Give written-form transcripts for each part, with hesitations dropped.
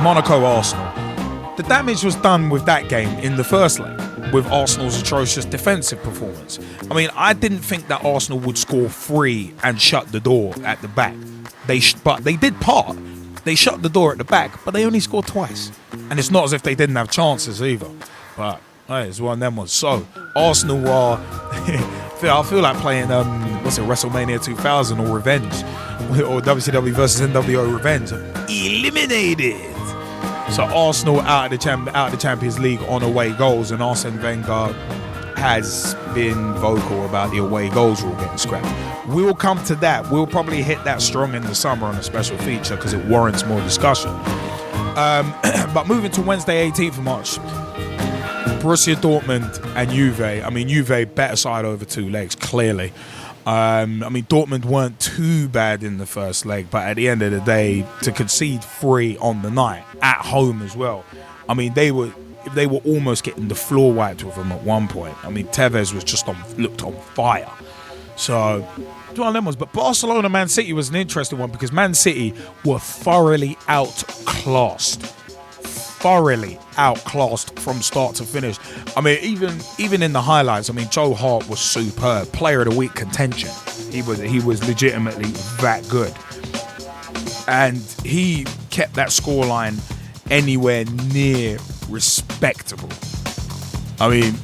Monaco Arsenal. The damage was done with that game in the first leg, with Arsenal's atrocious defensive performance. I mean, I didn't think that Arsenal would score 3 and shut the door at the back. But they did part. They shut the door at the back, but they only scored twice. And it's not as if they didn't have chances either. But hey, it's one of them ones. So Arsenal are, I feel like playing WrestleMania 2000 or Revenge, or WCW versus NWO Revenge. Eliminated. So Arsenal out of the Champions League on away goals, and Arsene Wenger has been vocal about the away goals rule getting scrapped. We'll come to that. We'll probably hit that strong in the summer on a special feature because it warrants more discussion. But moving to Wednesday, 18th of March, Borussia Dortmund and Juve. I mean, Juve better side over 2 legs, clearly. I mean, Dortmund weren't too bad in the first leg, but at the end of the day, to concede 3 on the night, at home as well, I mean, they were almost getting the floor wiped with them at one point. I mean, Tevez was just looked on fire. So, one of them ones. But Barcelona Man City was an interesting one because Man City were thoroughly outclassed from start to finish. I mean, even in the highlights, I mean, Joe Hart was superb. Player of the week contention. He was legitimately that good. And he kept that scoreline anywhere near respectable. I mean,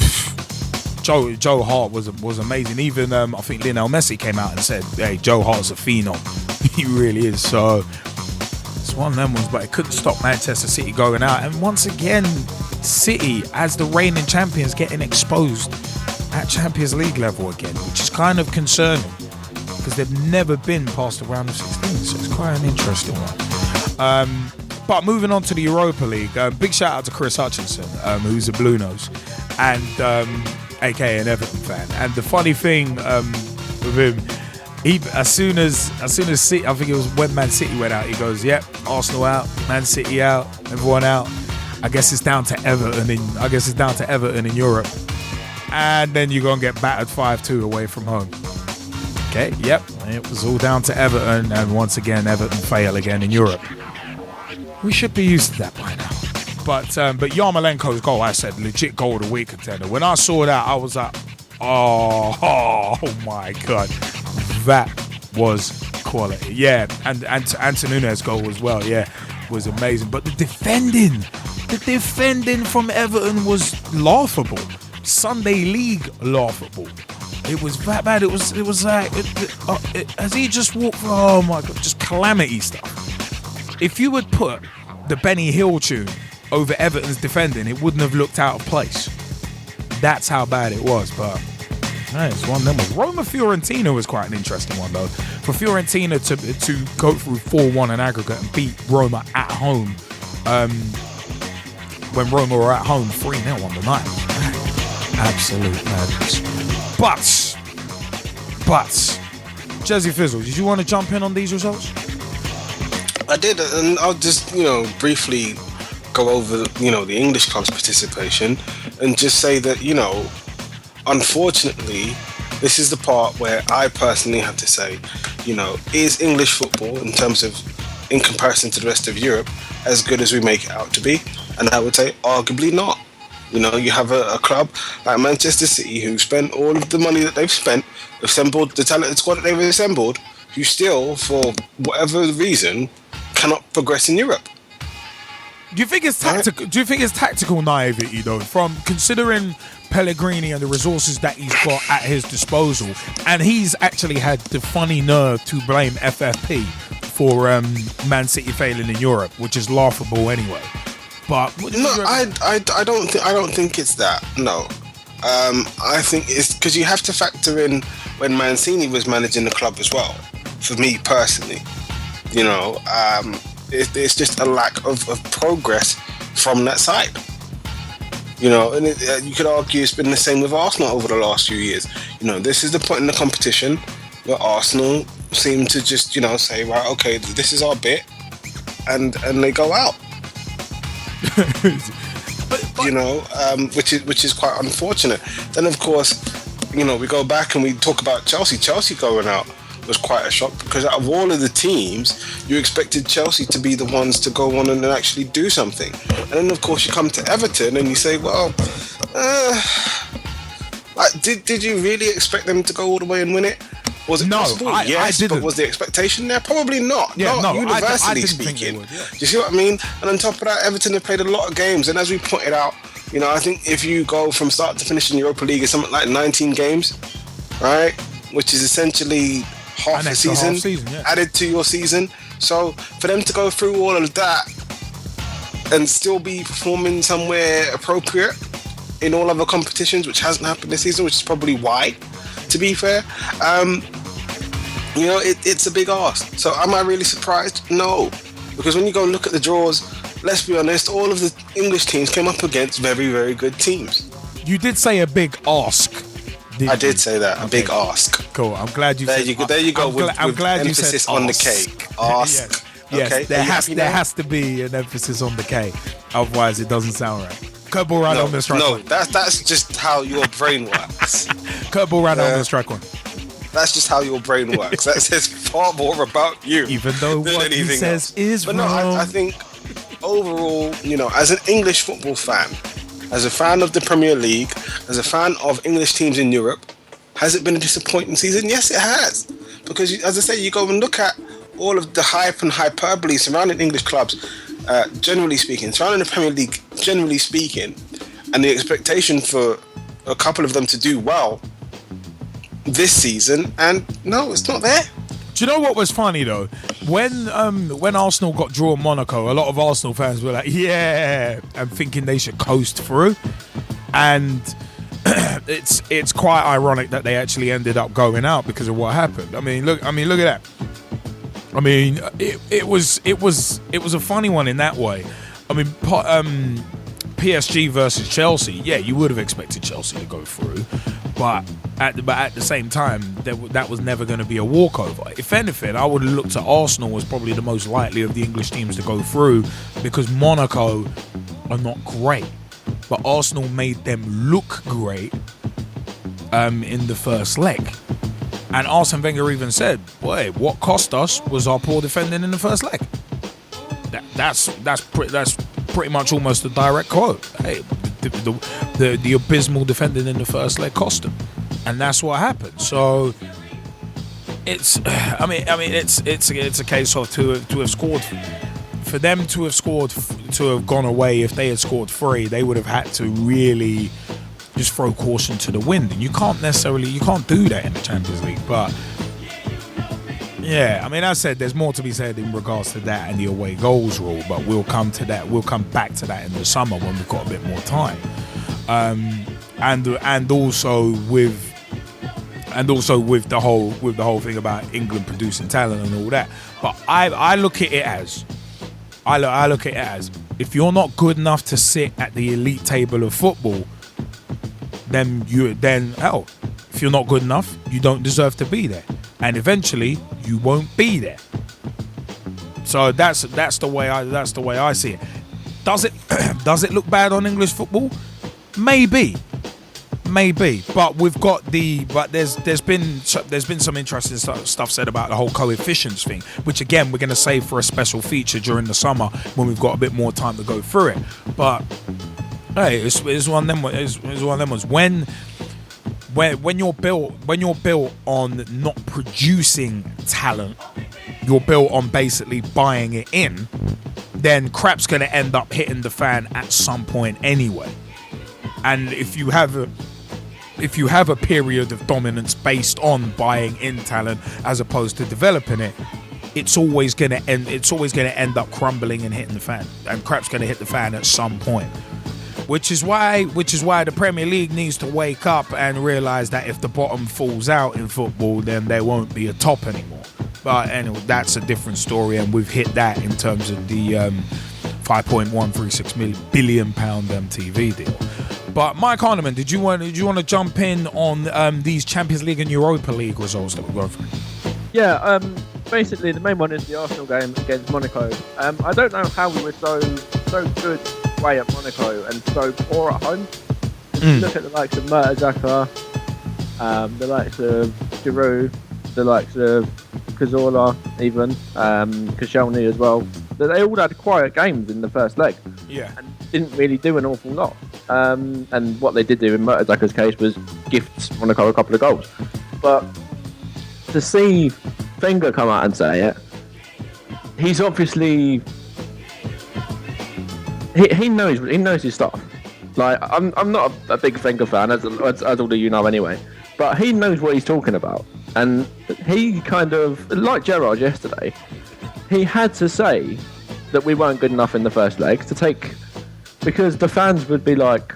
Joe Hart was amazing. Even I think Lionel Messi came out and said, "Hey, Joe Hart's a phenom." He really is. So it's one of them ones, but it couldn't stop Manchester City going out. And once again, City, as the reigning champions, getting exposed at Champions League level again, which is kind of concerning because they've never been past the round of 16. So it's quite an interesting one. But moving on to the Europa League, big shout out to Chris Hutchinson, who's a Blue Nose, and aka an Everton fan. And the funny thing with him, as soon as City, I think it was when Man City went out, he goes, "Yep, Arsenal out, Man City out, everyone out. I guess it's down to Everton in Europe." And then you're gonna get battered 5-2 away from home. Okay, yep, it was all down to Everton, and once again Everton fail again in Europe. We should be used to that by now. But Yarmolenko's goal, I said, legit goal of the week contender. When I saw that, I was like, oh my God. That was quality. Yeah, and Antonino's goal as well, yeah, was amazing. But the defending from Everton was laughable. Sunday League laughable. It was that bad. It was like, as he just walked, oh my God, just calamity stuff. If you would put the Benny Hill tune over Everton's defending, it wouldn't have looked out of place. That's how bad it was. But it's one of them. Roma Fiorentina was quite an interesting one though. For Fiorentina to go through 4-1 in aggregate and beat Roma at home, when Roma were at home 3-0 on the night. Absolute madness. But Gezzie Fizzle, did you want to jump in on these results? I did, and I'll just, briefly go over, the English club's participation and just say that, unfortunately, this is the part where I personally have to say, is English football, in comparison to the rest of Europe, as good as we make it out to be? And I would say, arguably not. You have a club like Manchester City who spent all of the money that they've spent, assembled the talented squad that they've assembled, who still, for whatever reason, cannot progress in Europe. Do you think it's tactical? Do you think it's tactical naivety though, from considering Pellegrini and the resources that he's got at his disposal, and he's actually had the funny nerve to blame FFP for Man City failing in Europe, which is laughable anyway. But no, I don't think it's that. No, I think it's because you have to factor in when Mancini was managing the club as well. For me personally, it's just a lack of progress from that side. And you could argue it's been the same with Arsenal over the last few years. This is the point in the competition where Arsenal seem to just, say, right, okay, this is our bit, and they go out. Which is quite unfortunate. Then, of course, we go back and we talk about Chelsea going out. was quite a shock, because out of all of the teams, you expected Chelsea to be the ones to go on and actually do something. And then, of course, you come to Everton and you say, well, did you really expect them to go all the way and win it? Was it possible? Yes, but was the expectation there? Probably not. Yeah, not no, universally I speaking. would, yeah. Do you see what I mean? And on top of that, Everton have played a lot of games, and as we pointed out, you know, I think if you go from start to finish in Europa League, it's something like 19 games, right? Which is essentially half a season, added to your season. So for them to go through all of that and still be performing somewhere appropriate in all other competitions, which hasn't happened this season, which is probably why, to be fair, you know, it's a big ask. So am I really surprised? No, because when you go look at the draws, let's be honest, all of the English teams came up against very, very good teams. You did say a big ask. I did say that, a big ask. Cool. I'm glad you. There you go. I'm glad emphasis you said on ask. The K. Ask. Yes. Okay. There has to be an emphasis on the K. Otherwise, it doesn't sound right. Curveball right on the strike one. No, that's just how your brain works. Curveball right on the strike one. That's just how your brain works. That says far more about you. Even though what he says is wrong. But no, I think overall, you know, as an English football fan, as a fan of the Premier League, as a fan of English teams in Europe, has it been a disappointing season? Yes, it has. Because, as I say, you go and look at all of the hype and hyperbole surrounding English clubs, generally speaking, surrounding the Premier League, generally speaking, and the expectation for a couple of them to do well this season, and no, it's not there. Do you know what was funny though? When Arsenal got drawn Monaco, a lot of Arsenal fans were like, "Yeah," and thinking they should coast through, and it's quite ironic that they actually ended up going out because of what happened. I mean, look at that. I mean, it was a funny one in that way. I mean, PSG versus Chelsea. Yeah, you would have expected Chelsea to go through, but at the same time, that was never going to be a walkover. If anything, I would have looked at Arsenal as probably the most likely of the English teams to go through, because Monaco are not great, but Arsenal made them look great in the first leg. And Arsene Wenger even said, "Boy, what cost us was our poor defending in the first leg." That's pretty much almost a direct quote. Hey, the abysmal defending in the first leg cost them, and that's what happened. So it's a case of to have scored, for them to have gone away. If they had scored 3, they would have had to really just throw caution to the wind, and you can't do that in the Champions League. But yeah, I mean, I said there's more to be said in regards to that and the away goals rule, but we'll come back to that in the summer when we've got a bit more time, and also with the whole thing about England producing talent and all that. But I look at it as if you're not good enough to sit at the elite table of football, then if you're not good enough, you don't deserve to be there, and eventually you won't be there. So that's the way I see it. Does it look bad on English football? Maybe, but there's been some interesting stuff said about the whole coefficients thing, which again we're going to save for a special feature during the summer when we've got a bit more time to go through it. But hey, it's one of them. It's one of them ones. When you're built on not producing talent, you're built on basically buying it in, then crap's going to end up hitting the fan at some point anyway. And if you have a period of dominance based on buying in talent as opposed to developing it, it's always going to end up crumbling and hitting the fan, and crap's going to hit the fan at some point. Which is why the Premier League needs to wake up and realise that if the bottom falls out in football, then there won't be a top anymore. But anyway, that's a different story, and we've hit that in terms of the £5.136 billion TV deal. But Mike Harneman, did you want to jump in on these Champions League and Europa League results that we're going through? Yeah, basically the main one is the Arsenal game against Monaco. I don't know how we were so good away at Monaco and so poor at home. Look at the likes of Mertesacker, the likes of Giroud, the likes of Cazorla, even Koscielny as well. They all had quiet games in the first leg. Yeah. And didn't really do an awful lot. And what they did do in Mertesacker's case was gift Monaco a couple of goals. But to see Wenger come out and say it, he's obviously he knows his stuff. Like I'm not a big Wenger fan, as all of you know anyway. But he knows what he's talking about, and he kind of, like Gerrard yesterday, he had to say that we weren't good enough in the first leg to take, because the fans would be like,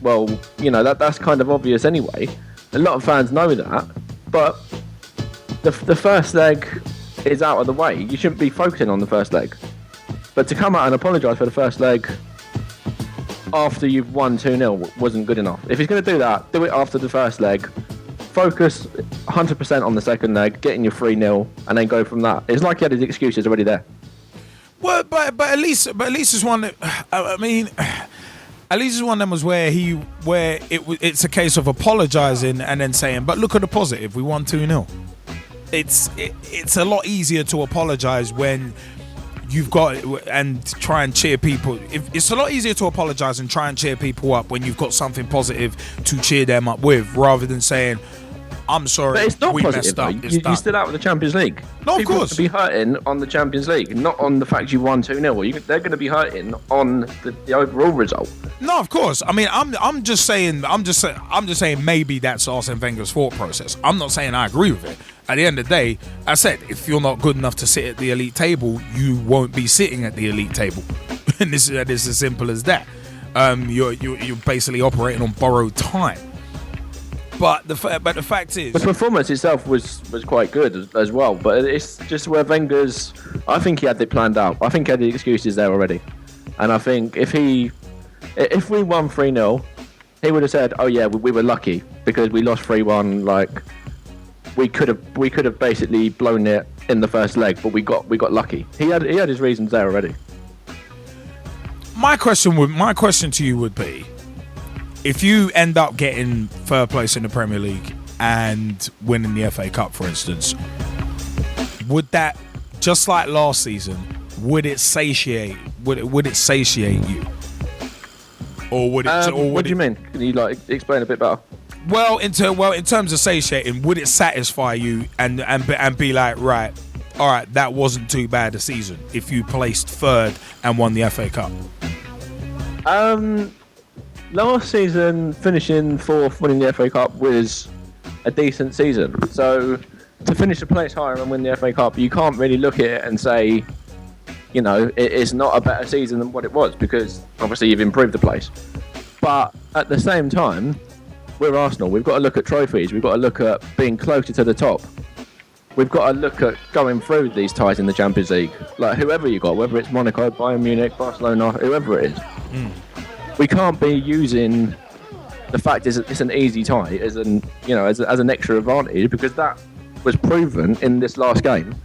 well, you know, that's kind of obvious anyway. A lot of fans know that, but the first leg is out of the way. You shouldn't be focusing on the first leg. But to come out and apologise for the first leg after you've won 2-0 wasn't good enough. If he's going to do that, do it after the first leg. Focus 100% on the second leg, getting your 3-0, and then go from that. It's like he had his excuses already there. Well, but at least it's one that, I mean, at least it's one of them was where it's a case of apologising and then saying, but look at the positive, we won 2-0. It's a lot easier to apologise when you've got and try and cheer people. It's a lot easier to apologise and try and cheer people up when you've got something positive to cheer them up with, rather than saying, I'm sorry, but it's not we positive, messed up. You're still out of the Champions League. No, people of course. To be hurting on the Champions League, not on the fact you won 2-0. They're going to be hurting on the overall result. No, of course. I mean, I'm just saying maybe that's Arsene Wenger's thought process. I'm not saying I agree with it. At the end of the day, I said, if you're not good enough to sit at the elite table, you won't be sitting at the elite table. And this is as simple as that. You're basically operating on borrowed time. But the fact is, the performance itself was quite good as well. But it's just where Wenger's, I think he had it planned out. I think he had the excuses there already. And I think if we won 3-0, he would have said, oh yeah, we were lucky because we lost 3-1. Like we could have basically blown it in the first leg, but we got lucky. He had his reasons there already. My question to you would be, if you end up getting third place in the Premier League and winning the FA Cup, for instance, would that, just like last season, would it satiate you? Or would it? What do you mean? Can you explain a bit better? Well, in terms of satiating, would it satisfy you and be like, right, all right, that wasn't too bad a season if you placed third and won the FA Cup? Last season, finishing fourth, winning the FA Cup was a decent season. So to finish a place higher and win the FA Cup, you can't really look at it and say, you know, it is not a better season than what it was, because obviously you've improved the place. But at the same time, we're Arsenal. We've got to look at trophies. We've got to look at being closer to the top. We've got to look at going through these ties in the Champions League. Like whoever you got, whether it's Monaco, Bayern Munich, Barcelona, whoever it is. We can't be using the fact it's an easy tie as an extra advantage, because that was proven in this last game.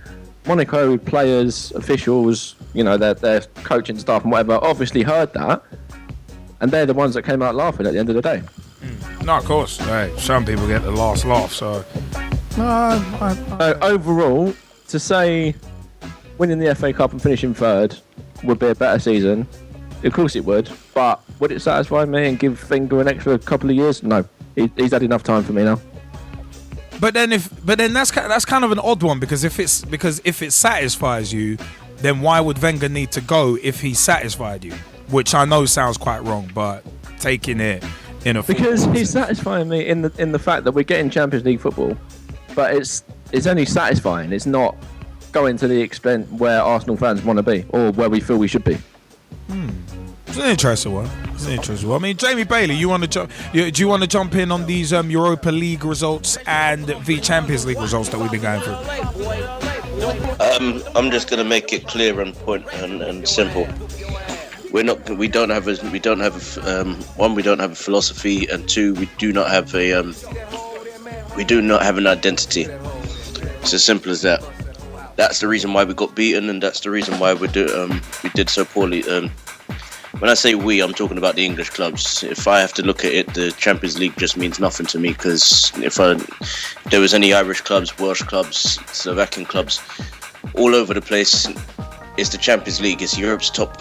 Monaco players, officials, you know, their coaching staff and whatever, obviously heard that, and they're the ones that came out laughing at the end of the day. No, of course. Right. Some people get the last laugh. So overall, to say winning the FA Cup and finishing third would be a better season. Of course it would, but would it satisfy me and give Wenger an extra couple of years? No, he's had enough time for me now. But then that's kind of an odd one, because if it satisfies you, then why would Wenger need to go if he satisfied you? Which I know sounds quite wrong, but taking it in a because he's satisfying me in the fact that we're getting Champions League football, but it's only satisfying. It's not going to the extent where Arsenal fans want to be or where we feel we should be. It's an interesting one. I mean, Jamie Bailey, do you want to jump in on these Europa League results and the Champions League results that we've been going through? I'm just going to make it clear and point and simple. We don't have a philosophy, and two, we do not have an identity. It's as simple as that. That's the reason why we got beaten, and that's the reason why we did so poorly when I say we, I'm talking about the English clubs. If I have to look at it, the Champions League just means nothing to me, because if there was any Irish clubs, Welsh clubs, Slovakian clubs, all over the place, it's the Champions League. It's Europe's top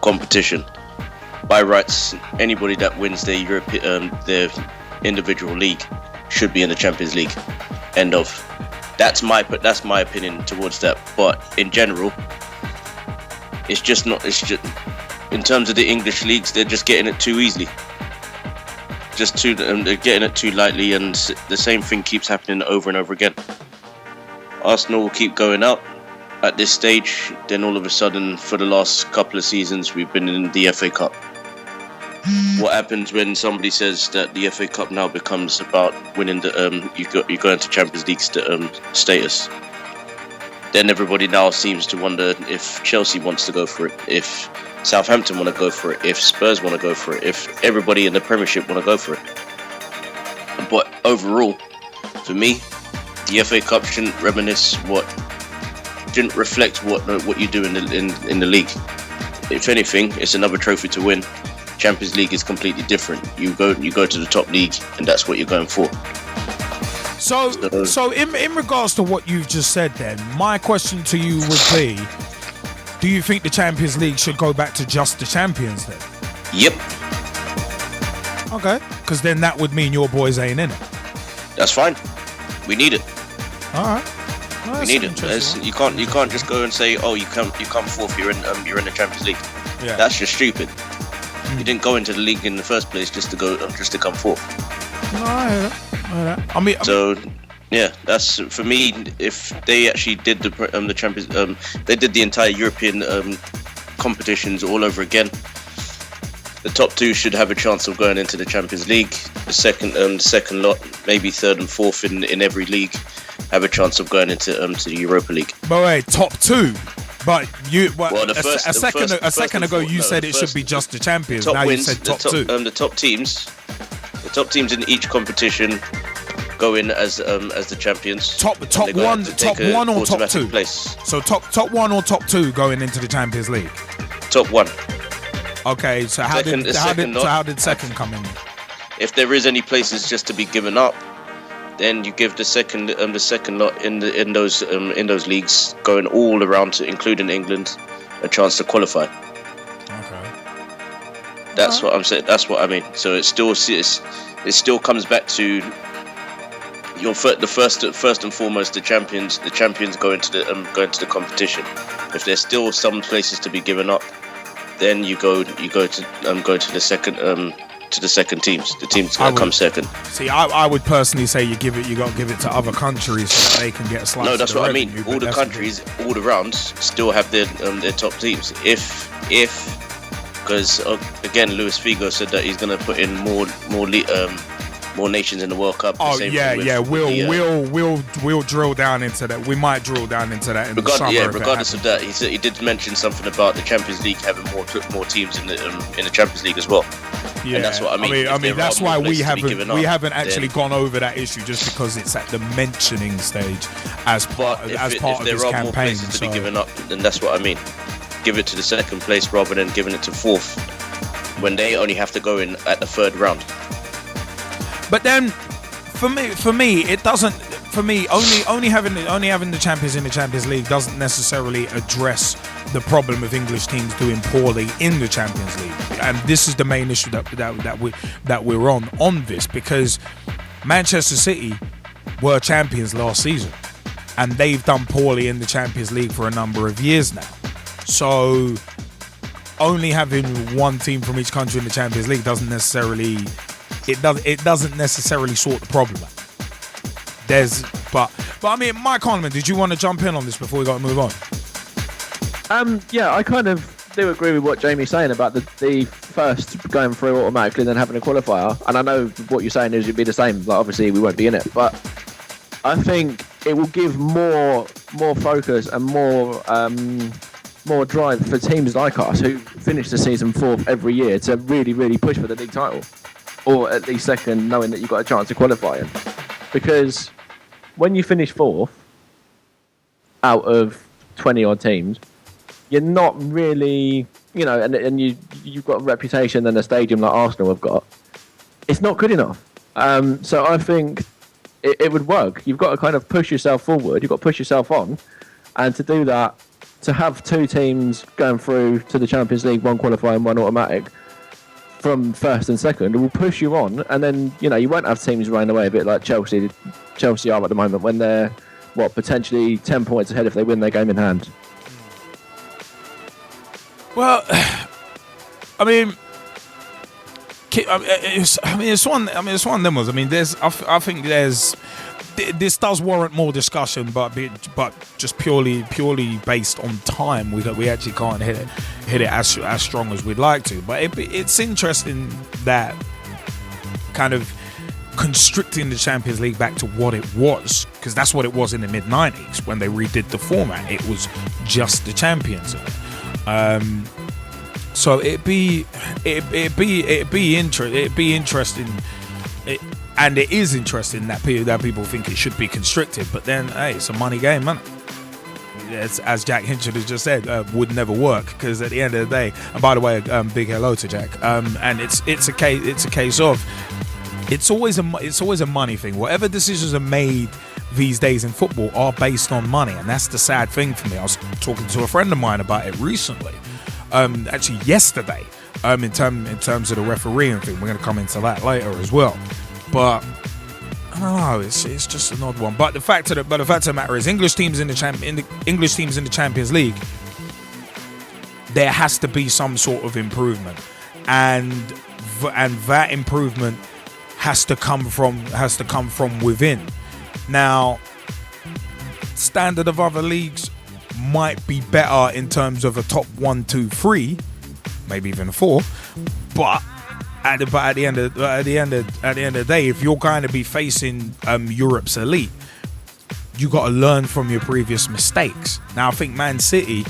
competition. By rights, anybody that wins their individual league should be in the Champions League. End of. That's my opinion towards that. But in general, it's just not. It's just in terms of the English leagues, they're just getting it too easily. They're getting it too lightly, and the same thing keeps happening over and over again. Arsenal will keep going out at this stage. Then all of a sudden, for the last couple of seasons, we've been in the FA Cup. What happens when somebody says that the FA Cup now becomes about winning the you go into Champions League status? Then everybody now seems to wonder if Chelsea wants to go for it, if Southampton want to go for it, if Spurs want to go for it, if everybody in the Premiership want to go for it. But overall, for me, the FA Cup shouldn't reflect what you do in the league. If anything, it's another trophy to win. Champions League is completely different. You go to the top league, and that's what you're going for. So in regards to what you've just said, then my question to you would be: do you think the Champions League should go back to just the champions then? Yep. Okay, because then that would mean your boys ain't in it. That's fine. We need it. All right. Well, we need it. You can't just go and say, oh, you come fourth. You're in the Champions League. Yeah. That's just stupid. You didn't go into the league in the first place just to come fourth. No, I hear that. I mean, yeah, that's for me. If they actually did the Champions, they did the entire European competitions all over again. The top two should have a chance of going into the Champions League. The second lot, maybe third and fourth in every league, have a chance of going into the Europa League. But wait, top two. But a second ago you said it should be just the champions. Now you said top two. The top teams in each competition go in as the champions. Top one or top two. Place. So top one or top two going into the Champions League. Top one. Okay, so how did second come in? If there is any places just to be given up, then you give the second lot in those leagues going all around, including England, a chance to qualify. Okay. That's what I'm saying. That's what I mean. So it still comes back to the first and foremost the champions. The champions go into the competition. If there's still some places to be given up, then you go to the second. To the second teams, the teams that come second. See, I would personally say you got to give it to other countries so that they can get a slice. No, that's what revenue, I mean. All the countries, all around, still have their top teams. Because again, Luis Figo said that he's going to put in more nations in the World Cup. Oh we'll drill down into that. We might drill down into that in the summer. Yeah, regardless of that, he did mention something about the Champions League having more teams in the Champions League as well. Yeah, and that's what I mean. I mean that's why we haven't actually gone over that issue, just because it's at the mentioning stage as part of this campaign. If there are more places to be given up, then that's what I mean. Give it to the second place rather than giving it to fourth, when they only have to go in at the third round. But then, for me, it doesn't. For me, only having the champions in the Champions League doesn't necessarily address the problem of English teams doing poorly in the Champions League, and this is the main issue that we're on this, because Manchester City were champions last season, and they've done poorly in the Champions League for a number of years now. So, only having one team from each country in the Champions League doesn't necessarily sort the problem out. But I mean, Mike Conlon, did you want to jump in on this before we got to move on? Yeah, I kind of do agree with what Jamie's saying about the first going through automatically and then having a qualifier. And I know what you're saying is it'd be the same. Like, obviously, we won't be in it, but I think it will give more focus and more drive for teams like us who finish the season fourth every year to really, really push for the league title, or at least second, knowing that you've got a chance of qualifying. Because when you finish fourth out of 20 odd teams, you're not really, you know, and you've got a reputation and a stadium like Arsenal have got. It's not good enough. So I think it would work. You've got to kind of push yourself forward. You've got to push yourself on, and to do that, to have two teams going through to the Champions League, one qualifying, one automatic, from first and second, will push you on, and then, you know, you won't have teams running away a bit like Chelsea are at the moment, when they're potentially 10 points ahead if they win their game in hand. Well, I mean, it's one of them ones. I mean, I think this does warrant more discussion, but just purely based on time, we actually can't hit it as strong as we'd like to. But it's interesting that kind of constricting the Champions League back to what it was, because that's what it was in the mid-90s when they redid the format. It was just the champions. So it'd be interesting. And it is interesting that people think it should be constricted, but then, hey, it's a money game, man. As Jack Hinchard has just said, would never work, because at the end of the day, and by the way, big hello to Jack. And it's a case of it's always a money thing. Whatever decisions are made these days in football are based on money, and that's the sad thing for me. I was talking to a friend of mine about it recently, actually yesterday, in terms of the refereeing thing. We're going to come into that later as well. But I don't know, it's just an odd one. But the fact of the matter is, English teams in the Champions League, there has to be some sort of improvement, and that improvement has to come from within. Now, standard of other leagues might be better in terms of a top 1, 2, 3, maybe even 4, but at the end of the day, if you're going to be facing Europe's elite, you got to learn from your previous mistakes. Now, I think Man City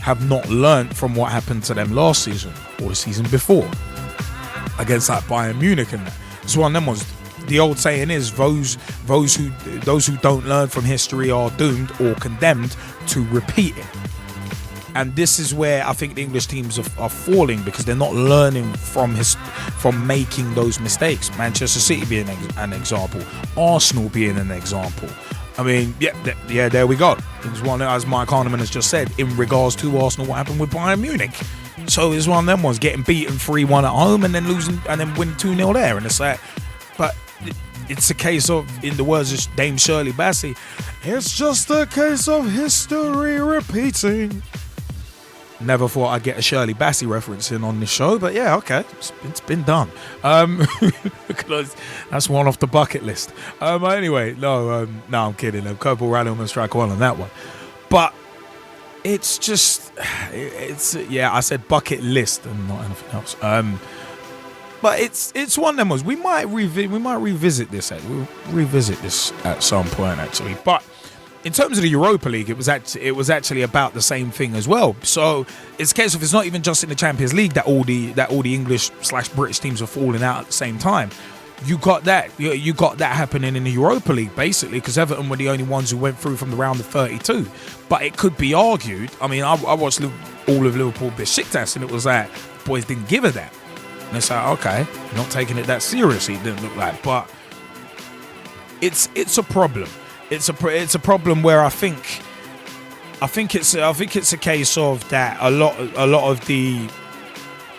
have not learned from what happened to them last season or the season before against like Bayern Munich, and that. It's one of them ones. The old saying is, those who don't learn from history are doomed or condemned to repeat it. And this is where I think the English teams are falling, because they're not learning from making those mistakes. Manchester City being an example, Arsenal being an example. I mean, yeah, there we go. It's one, as Mike Harneman has just said, in regards to Arsenal, what happened with Bayern Munich. So it's one of them ones, getting beaten 3-1 at home and then losing and then winning 2-0 there, and it's like, but it's a case of, in the words of Dame Shirley Bassey, it's just a case of history repeating. Never thought I'd get a Shirley Bassey reference in on this show, but yeah, okay, it's been done. Because that's one off the bucket list. Anyway, no, I'm kidding. Copal Randleman strike one on that one, but it's just, I said bucket list and not anything else. But it's one of them ones. We might revisit this. We'll revisit this at some point, actually. But in terms of the Europa League, it was actually about the same thing as well. So it's a case of, it's not even just in the Champions League that all the English/British teams are falling out at the same time. You got that happening in the Europa League, basically, because Everton were the only ones who went through from the round of 32. But it could be argued. I mean, I watched all of Liverpool Besiktas, and it was like, boys didn't give a damn. And it's like, okay, not taking it that seriously, it didn't look like. But it's a problem. It's a problem where I think it's a case of that a lot of the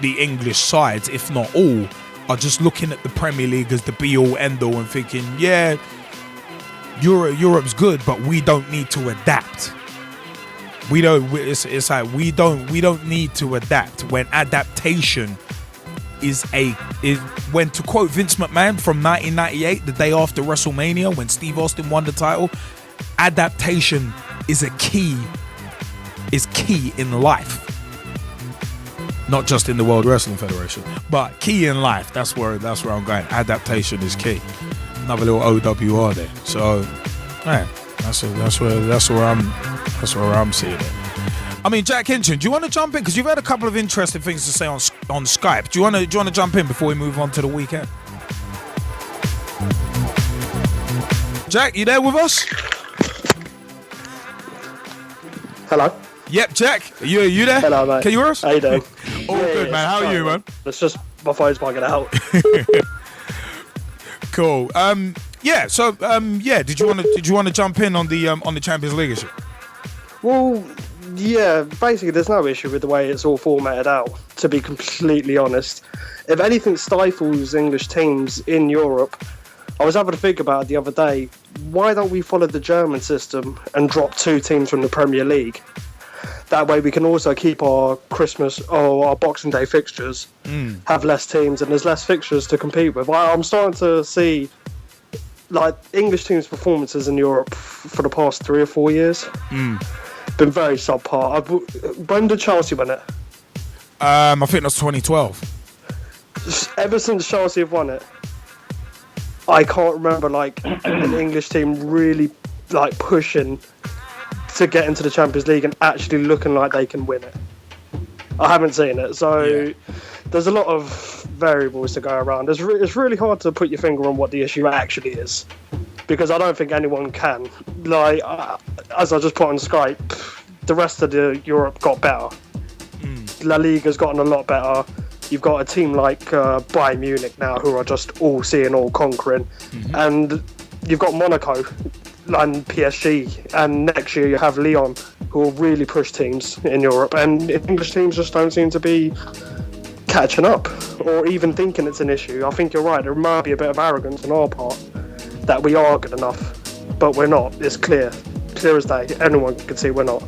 English sides, if not all, are just looking at the Premier League as the be all end all and thinking, yeah, Europe's good, but we don't need to adapt. It's like we don't need to adapt, when adaptation is when, to quote Vince McMahon from 1998, the day after WrestleMania when Steve Austin won the title, adaptation is key in life. Not just in the World Wrestling Federation, but key in life. That's where I'm going. Adaptation is key. Another little OWR there. So, man, that's where I'm seeing it. I mean, Jack Hinchon, do you want to jump in? Because you've had a couple of interesting things to say on Skype. Do you want to jump in before we move on to the weekend? Jack, you there with us? Hello. Yep, check. Are you there? Hello, mate. Can you hear us? How you doing? All good, man. How are you, man? It's just my phone's bugging out. Cool. Yeah. So, Did you want to jump in on the Champions League issue? Well, yeah. Basically, there's no issue with the way it's all formatted out. To be completely honest, if anything stifles English teams in Europe, I was having to think about it the other day. Why don't we follow the German system and drop 2 teams from the Premier League? That way we can also keep our Christmas or our Boxing Day fixtures, have less teams, and there's less fixtures to compete with. I'm starting to see like English teams' performances in Europe for the past 3 or 4 years. Been very subpar. When did Chelsea win it? I think that's 2012. Ever since Chelsea have won it, I can't remember like an English team really like pushing to get into the Champions League and actually looking like they can win it. I haven't seen it, so there's a lot of variables to go around. It's really hard to put your finger on what the issue actually is, because I don't think anyone can. Like, as I just put on Skype, the rest of the Europe got better. La Liga's gotten a lot better. You've got a team like Bayern Munich now who are just all seeing, all conquering. And you've got Monaco and PSG. And next year you have Lyon, who will really push teams in Europe. And English teams just don't seem to be catching up or even thinking it's an issue. I think you're right. There might be a bit of arrogance on our part that we are good enough. But we're not. It's clear. Clear as day. Anyone can see we're not.